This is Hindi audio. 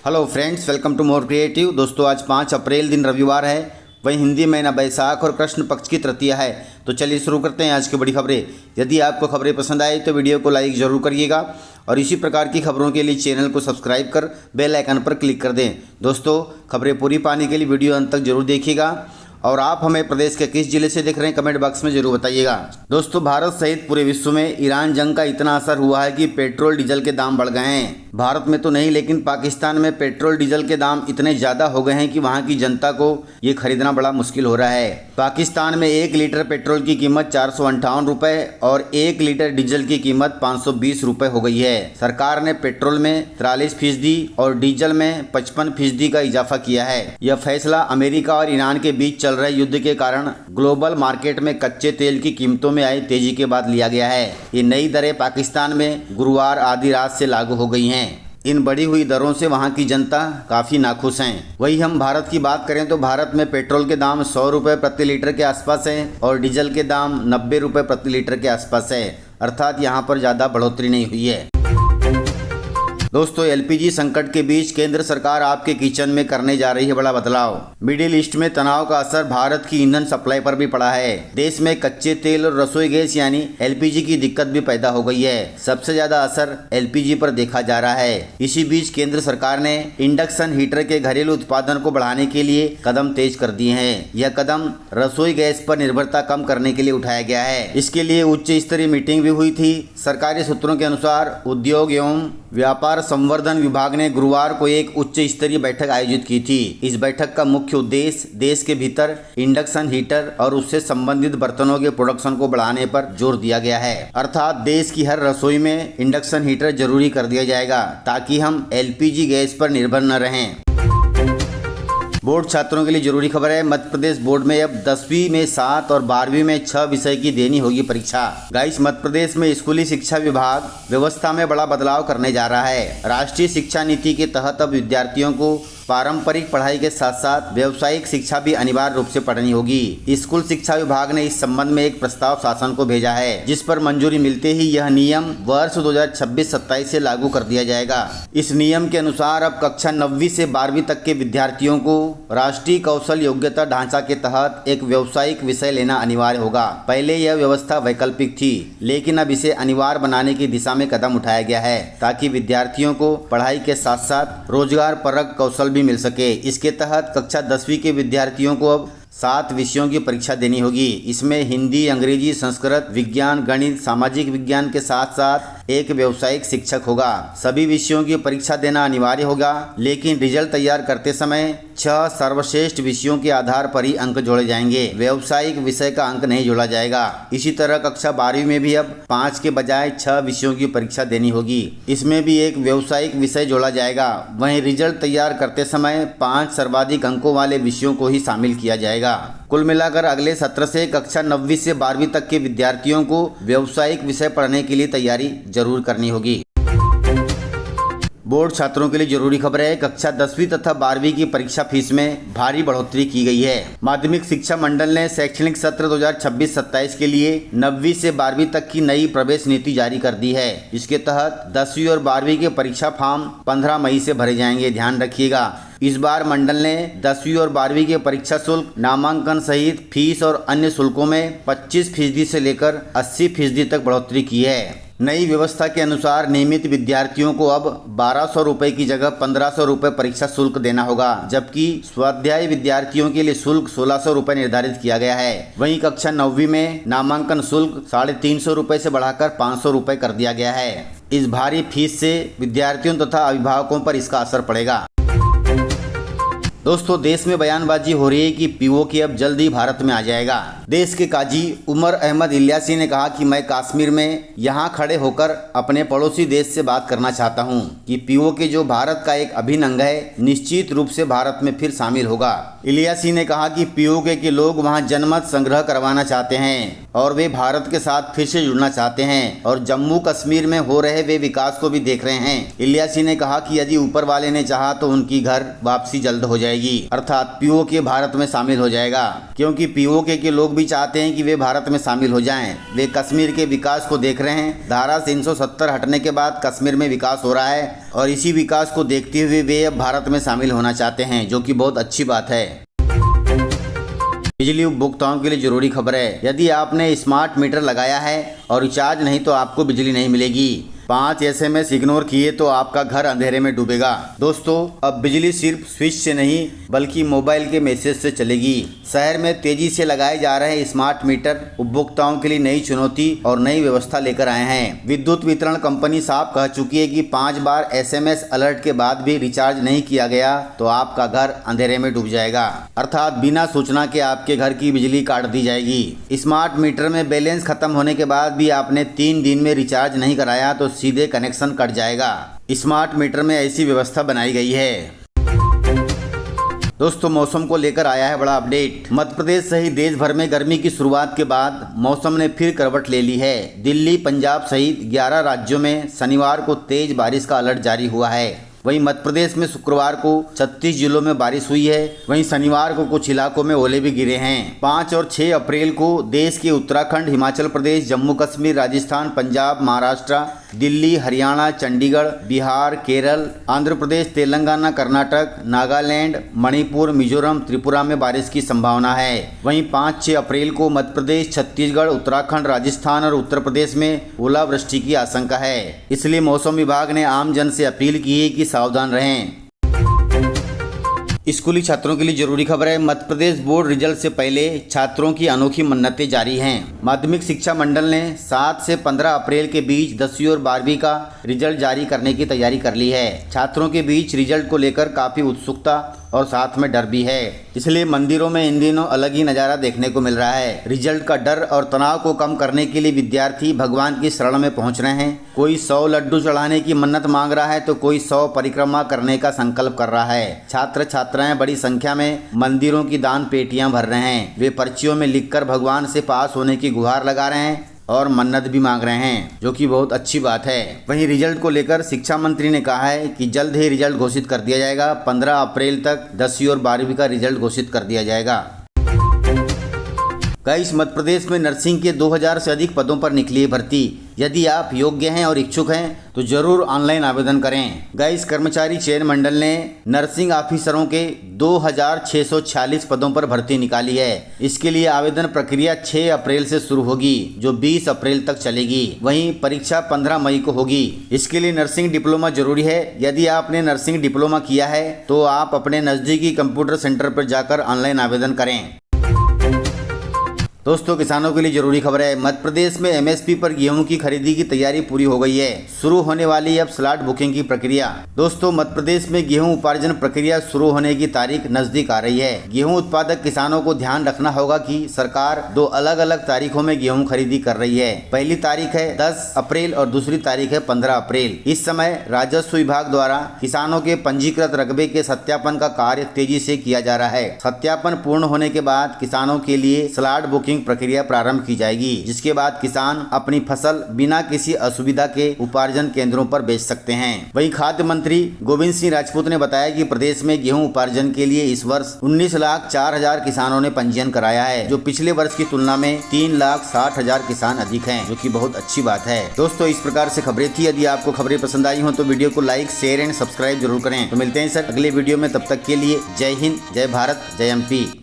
Hello friends, welcome to more creative. दोस्तों, आज 5 अप्रैल दिन रविवार है, वहीं हिंदी महीना बैसाख और कृष्ण पक्ष की तृतीया है। तो चलिए शुरू करते हैं आज की बड़ी खबरें। यदि आपको खबरें पसंद आए तो वीडियो को लाइक ज़रूर करिएगा और इसी प्रकार की खबरों के लिए चैनल को सब्सक्राइब कर बेल आइकन पर क्लिक कर दें। दोस्तों, खबरें पूरी पाने के लिए वीडियो अंत तक जरूर देखिएगा और आप हमें प्रदेश के किस जिले से देख रहे हैं कमेंट बॉक्स में जरूर बताइएगा। दोस्तों, भारत सहित पूरे विश्व में ईरान जंग का इतना असर हुआ है कि पेट्रोल डीजल के दाम बढ़ गए हैं। भारत में तो नहीं, लेकिन पाकिस्तान में पेट्रोल डीजल के दाम इतने ज़्यादा हो गए हैं कि वहाँ की जनता को ये खरीदना बड़ा मुश्किल हो रहा है। पाकिस्तान में 1 लीटर पेट्रोल की कीमत 458 रुपये और 1 लीटर डीजल की कीमत 520 रुपये हो गई है। सरकार ने पेट्रोल में 43% और डीजल में 55% का इजाफा किया है। यह फैसला अमेरिका और ईरान के बीच चल रहे युद्ध के कारण ग्लोबल मार्केट में कच्चे तेल की कीमतों में आई तेजी के बाद लिया गया है। ये नई दरें पाकिस्तान में गुरुवार आधी रात से लागू हो गई हैं। इन बढ़ी हुई दरों से वहां की जनता काफ़ी नाखुश हैं। वही हम भारत की बात करें तो भारत में पेट्रोल के दाम 100 रुपये प्रति लीटर के आसपास हैं और डीजल के दाम 90 रुपये प्रति लीटर के आसपास है, अर्थात यहां पर ज़्यादा बढ़ोतरी नहीं हुई है। दोस्तों, एलपीजी संकट के बीच केंद्र सरकार आपके किचन में करने जा रही है बड़ा बदलाव। मिडिल ईस्ट में तनाव का असर भारत की ईंधन सप्लाई पर भी पड़ा है। देश में कच्चे तेल और रसोई गैस यानी एलपीजी की दिक्कत भी पैदा हो गई है। सबसे ज्यादा असर एलपीजी पर देखा जा रहा है। इसी बीच केंद्र सरकार ने इंडक्शन हीटर के घरेलू उत्पादन को बढ़ाने के लिए कदम तेज कर दिए हैं। यह कदम रसोई गैस पर निर्भरता कम करने के लिए उठाया गया है। इसके लिए उच्च स्तरीय मीटिंग भी हुई थी। सरकारी सूत्रों के अनुसार उद्योग एवं व्यापार संवर्धन विभाग ने गुरुवार को एक उच्च स्तरीय बैठक आयोजित की थी। इस बैठक का मुख्य उद्देश्य देश के भीतर इंडक्शन हीटर और उससे संबंधित बर्तनों के प्रोडक्शन को बढ़ाने पर जोर दिया गया है, अर्थात देश की हर रसोई में इंडक्शन हीटर जरूरी कर दिया जाएगा ताकि हम एलपीजी गैस पर निर्भर न रहें। बोर्ड छात्रों के लिए जरूरी खबर है। मध्य प्रदेश बोर्ड में अब 10वीं में 7 और 12वीं में 6 विषय की देनी होगी परीक्षा। गाइस, मध्य प्रदेश में स्कूली शिक्षा विभाग व्यवस्था में बड़ा बदलाव करने जा रहा है। राष्ट्रीय शिक्षा नीति के तहत अब विद्यार्थियों को पारंपरिक पढ़ाई के साथ साथ व्यावसायिक शिक्षा भी अनिवार्य रूप से पढ़नी होगी। स्कूल शिक्षा विभाग ने इस संबंध में एक प्रस्ताव शासन को भेजा है, जिस पर मंजूरी मिलते ही यह नियम वर्ष 2026-27 से लागू कर दिया जाएगा। इस नियम के अनुसार अब कक्षा 9वीं से 12वीं तक के विद्यार्थियों को राष्ट्रीय कौशल योग्यता ढांचा के तहत एक व्यावसायिक विषय लेना अनिवार्य होगा। पहले यह व्यवस्था वैकल्पिक थी, लेकिन अब इसे अनिवार्य बनाने की दिशा में कदम उठाया गया है ताकि विद्यार्थियों को पढ़ाई के साथ साथ रोजगार परक कौशल भी मिल सके। इसके तहत कक्षा 10वीं के विद्यार्थियों को अब 7 विषयों की परीक्षा देनी होगी। इसमें हिंदी, अंग्रेजी, संस्कृत, विज्ञान, गणित, सामाजिक विज्ञान के साथ साथ एक व्यावसायिक शिक्षक होगा। सभी विषयों की परीक्षा देना अनिवार्य होगा, लेकिन रिजल्ट तैयार करते समय 6 सर्वश्रेष्ठ विषयों के आधार पर ही अंक जोड़े जाएंगे। व्यावसायिक विषय का अंक नहीं जोड़ा जाएगा। इसी तरह कक्षा 12वीं में भी अब 5 के बजाय 6 विषयों की परीक्षा देनी होगी। इसमें भी एक व्यावसायिक विषय जोड़ा जाएगा। वहीं रिजल्ट तैयार करते समय 5 सर्वाधिक अंकों वाले विषयों को ही शामिल किया जाएगा। कुल मिलाकर अगले सत्र से कक्षा 9वीं से 12वीं तक के विद्यार्थियों को व्यावसायिक विषय पढ़ने के लिए तैयारी जरूर करनी होगी। बोर्ड छात्रों के लिए जरूरी खबर है। कक्षा 10वीं तथा 12वीं की परीक्षा फीस में भारी बढ़ोतरी की गई है। माध्यमिक शिक्षा मंडल ने शैक्षणिक सत्र 2026-27 के लिए 9वीं से 12वीं तक की नई प्रवेश नीति जारी कर दी है। इसके तहत 10वीं और 12वीं के परीक्षा फॉर्म 15 मई से भरे जाएंगे। ध्यान रखिएगा, इस बार मंडल ने 10वीं और 12वीं के परीक्षा शुल्क, नामांकन सहित फीस और अन्य शुल्कों में 25% से लेकर 80% तक बढ़ोतरी की है। नई व्यवस्था के अनुसार नियमित विद्यार्थियों को अब 1200 रुपये की जगह 1500 रुपये परीक्षा शुल्क देना होगा, जबकि स्वाध्याय विद्यार्थियों के लिए शुल्क 1600 रुपये निर्धारित किया गया है। वहीं कक्षा 9वीं में नामांकन शुल्क 350 रुपये से बढ़ाकर 500 रुपये कर दिया गया है। इस भारी फीस से विद्यार्थियों तथा अभिभावकों पर इसका असर पड़ेगा। दोस्तों, देश में बयानबाजी हो रही है कि पीओके अब जल्द ही भारत में आ जाएगा। देश के काजी उमर अहमद इलियासी ने कहा कि मैं कश्मीर में यहाँ खड़े होकर अपने पड़ोसी देश से बात करना चाहता हूँ कि पीओके जो भारत का एक अभिन्न अंग है, निश्चित रूप से भारत में फिर शामिल होगा। इलियासी ने कहा कि पीओके के लोग वहाँ जनमत संग्रह करवाना चाहते हैं और वे भारत के साथ फिर से जुड़ना चाहते हैं और जम्मू कश्मीर में हो रहे वे विकास को भी देख रहे हैं। इलियासी ने कहा कि यदि ऊपर वाले ने चाहा तो उनकी घर वापसी जल्द हो जाएगी, अर्थात पीओके भारत में शामिल हो जाएगा, क्योंकि पीओके के लोग भी चाहते हैं कि वे भारत में शामिल हो जाएं। वे कश्मीर के विकास को देख रहे हैं। धारा 370 हटने के बाद कश्मीर में विकास हो रहा है और इसी विकास को देखते हुए वे अब भारत में शामिल होना चाहते हैं, जो कि बहुत अच्छी बात है। बिजली उपभोक्ताओं के लिए जरूरी खबर है, यदि आपने स्मार्ट मीटर लगाया है और रिचार्ज नहीं तो आपको बिजली नहीं मिलेगी। 5 SMS इग्नोर किए तो आपका घर अंधेरे में डूबेगा। दोस्तों, अब बिजली सिर्फ स्विच से नहीं बल्कि मोबाइल के मैसेज से चलेगी। शहर में तेजी से लगाए जा रहे स्मार्ट मीटर उपभोक्ताओं के लिए नई चुनौती और नई व्यवस्था लेकर आए हैं। विद्युत वितरण कंपनी साफ कह चुकी है कि 5 बार SMS अलर्ट के बाद भी रिचार्ज नहीं किया गया तो आपका घर अंधेरे में डूब जाएगा, अर्थात बिना सूचना के आपके घर की बिजली काट दी जाएगी। स्मार्ट मीटर में बैलेंस खत्म होने के बाद भी आपने 3 दिन में रिचार्ज नहीं कराया तो सीधे कनेक्शन कट जाएगा। स्मार्ट मीटर में ऐसी व्यवस्था बनाई गई है। दोस्तों, मौसम को लेकर आया है बड़ा अपडेट। मध्य प्रदेश सहित देश भर में गर्मी की शुरुआत के बाद मौसम ने फिर करवट ले ली है। दिल्ली, पंजाब सहित 11 राज्यों में शनिवार को तेज बारिश का अलर्ट जारी हुआ है। वहीं मध्य प्रदेश में शुक्रवार को 36 जिलों में बारिश हुई है। वहीं शनिवार को कुछ इलाकों में ओले भी गिरे हैं। 5 और 6 अप्रैल को देश के उत्तराखंड, हिमाचल प्रदेश, जम्मू कश्मीर, राजस्थान, पंजाब, महाराष्ट्र, दिल्ली, हरियाणा, चंडीगढ़, बिहार, केरल, आंध्र प्रदेश, तेलंगाना, कर्नाटक, नागालैंड, मणिपुर, मिजोरम, त्रिपुरा में बारिश की संभावना है। वहीं 5-6 अप्रैल को मध्य प्रदेश, छत्तीसगढ़, उत्तराखंड, राजस्थान और उत्तर प्रदेश में ओलावृष्टि की आशंका है। इसलिए मौसम विभाग ने आम जन से अपील की है कि सावधान रहें। स्कूली छात्रों के लिए जरूरी खबर है। मध्य प्रदेश बोर्ड रिजल्ट से पहले छात्रों की अनोखी मन्नतें जारी हैं। माध्यमिक शिक्षा मंडल ने 7 से 15 अप्रैल के बीच 10वीं और 12वीं का रिजल्ट जारी करने की तैयारी कर ली है। छात्रों के बीच रिजल्ट को लेकर काफी उत्सुकता और साथ में डर भी है, इसलिए मंदिरों में इन दिनों अलग ही नज़ारा देखने को मिल रहा है। रिजल्ट का डर और तनाव को कम करने के लिए विद्यार्थी भगवान की शरण में पहुंच रहे हैं। कोई 100 लड्डू चढ़ाने की मन्नत मांग रहा है तो कोई 100 परिक्रमा करने का संकल्प कर रहा है। छात्र छात्राएं बड़ी संख्या में मंदिरों की दान पेटियां भर रहे हैं। वे पर्चियों में लिखकर भगवान से पास होने की गुहार लगा रहे हैं और मन्नत भी मांग रहे हैं, जो कि बहुत अच्छी बात है। वहीं रिजल्ट को लेकर शिक्षा मंत्री ने कहा है कि जल्द ही रिजल्ट घोषित कर दिया जाएगा। 15 अप्रैल तक 10वीं और 12वीं का रिजल्ट घोषित कर दिया जाएगा। गाइस, मध्य प्रदेश में नर्सिंग के 2000 से अधिक पदों पर निकली है भर्ती। यदि आप योग्य हैं और इच्छुक हैं तो जरूर ऑनलाइन आवेदन करें। गाइस, कर्मचारी चयन मंडल ने नर्सिंग ऑफिसरों के 2646 पदों पर भर्ती निकाली है। इसके लिए आवेदन प्रक्रिया 6 अप्रैल से शुरू होगी, जो 20 अप्रैल तक चलेगी। वहीं परीक्षा 15 मई को होगी। इसके लिए नर्सिंग डिप्लोमा जरूरी है। यदि आपने नर्सिंग डिप्लोमा किया है तो आप अपने नजदीकी कंप्यूटर सेंटर पर जाकर ऑनलाइन आवेदन करें। दोस्तों, किसानों के लिए जरूरी खबर है। मध्य प्रदेश में MSP पर गेहूं की खरीदी की तैयारी पूरी हो गई है। शुरू होने वाली अब स्लॉट बुकिंग की प्रक्रिया। दोस्तों, मध्य प्रदेश में गेहूं उपार्जन प्रक्रिया शुरू होने की तारीख नजदीक आ रही है। गेहूं उत्पादक किसानों को ध्यान रखना होगा कि सरकार 2 अलग अलग तारीखों में गेहूं खरीदी कर रही है। पहली तारीख है 10 अप्रैल और दूसरी तारीख है 15 अप्रैल। इस समय राजस्व विभाग द्वारा किसानों के पंजीकृत रकबे के सत्यापन का कार्य तेजी से किया जा रहा है। सत्यापन पूर्ण होने के बाद किसानों के लिए स्लॉट बुकिंग प्रक्रिया प्रारंभ की जाएगी, जिसके बाद किसान अपनी फसल बिना किसी असुविधा के उपार्जन केंद्रों पर बेच सकते हैं। वहीं खाद्य मंत्री गोविंद सिंह राजपूत ने बताया कि प्रदेश में गेहूं उपार्जन के लिए इस वर्ष 19,04,000 किसानों ने पंजीयन कराया है, जो पिछले वर्ष की तुलना में 3,60,000 किसान अधिक हैं, जो कि बहुत अच्छी बात है। दोस्तों, इस प्रकार से खबरें थी। यदि आपको खबरें पसंद आई हो तो वीडियो को लाइक, शेयर एंड सब्सक्राइब जरूर करें। तो मिलते हैं सर अगले वीडियो में, तब तक के लिए जय हिंद, जय भारत, जय MP।